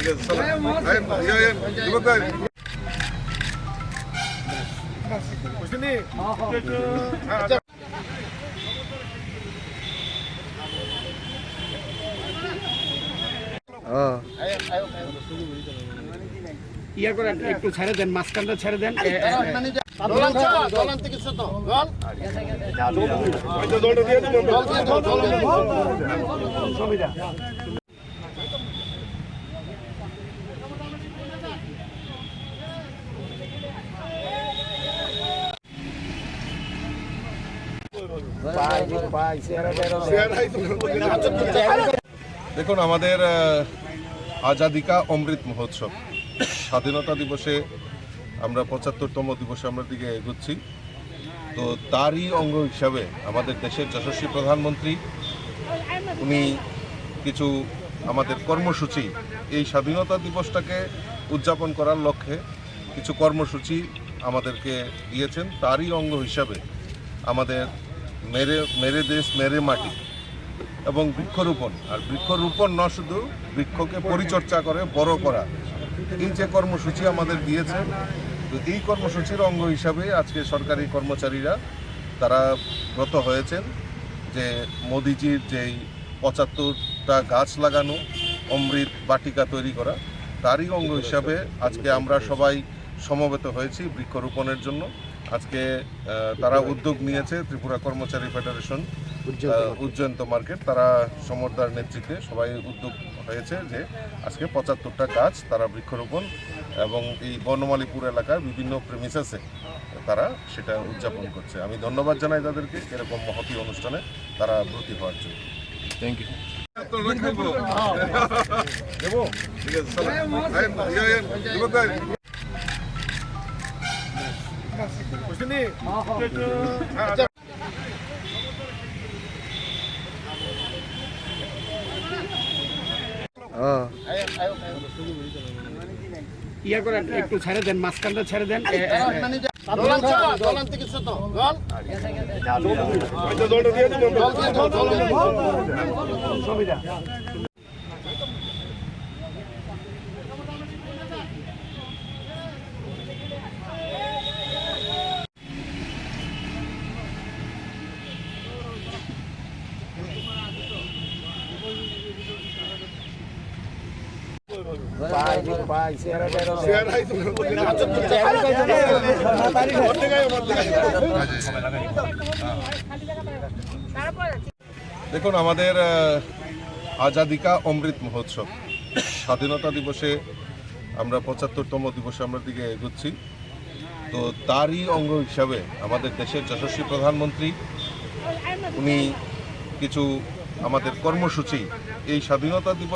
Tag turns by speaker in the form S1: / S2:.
S1: ঠিক আছে
S2: ইয়া করেন, একটু ছেড়ে দেন, মাঝখানটা ছেড়ে দেন।
S1: দেখুন, আমাদের আজাদি কা অমৃত মহোৎসব, স্বাধীনতা দিবসে আমরা ৭৫তম দিবসে আমরা দিকে এগোচ্ছি। তো তারই অঙ্গ হিসাবে আমাদের দেশের যশস্বী প্রধানমন্ত্রী উনি কিছু আমাদের কর্মসূচি, এই স্বাধীনতা দিবসটাকে উদযাপন করার লক্ষ্যে কিছু কর্মসূচি আমাদেরকে দিয়েছেন। তারই অঙ্গ হিসাবে আমাদের মেরে দেশ মেরে মাটি এবং বৃক্ষরোপণ, আর বৃক্ষরোপণ না শুধু বৃক্ষকে পরিচর্যা করে বড় করা, এই যে কর্মসূচি আমাদের দিয়েছে, তো এই কর্মসূচির অঙ্গ হিসাবে আজকে সরকারি কর্মচারীরা তারা ব্রত হয়েছেন যে মোদিজির যেই ৭৫টা গাছ লাগানো, অমৃত বাটিকা তৈরি করা, তারই অঙ্গ হিসাবে আজকে আমরা সবাই সমবেত হয়েছি বৃক্ষরোপণের জন্য। আজকে তারা উদ্যোগ নিয়েছে, ত্রিপুরা কর্মচারী ফেডারেশন উজ্জয়ন্ত মার্কেট, তারা সমরদার নেতৃত্বে সবাই উদ্যোগ হয়েছে যে আজকে ৭৫টা গাছ তারা বৃক্ষরোপণ এবং এই বনমালীপুর এলাকার বিভিন্ন প্রেমিসেসে তারা সেটা উদযাপন করছে। আমি ধন্যবাদ জানাই তাদেরকে এরকম মহতী অনুষ্ঠানে তারা ব্রতী হওয়ার জন্য। Thank you.
S2: ইয়া করেন, একটু ছেড়ে দেন, মাঝখানটা ছেড়ে দেন।
S1: দেখুন, আমাদের আজাদি কা অমৃত মহোৎসব, স্বাধীনতা দিবসে আমরা ৭৫তম দিবসে আমরা দিকে এগোচ্ছি। তো তারই অঙ্গ হিসাবে আমাদের দেশের যশস্বী প্রধানমন্ত্রী উনি কিছু আমাদের কর্মসূচি, এই স্বাধীনতা দিবস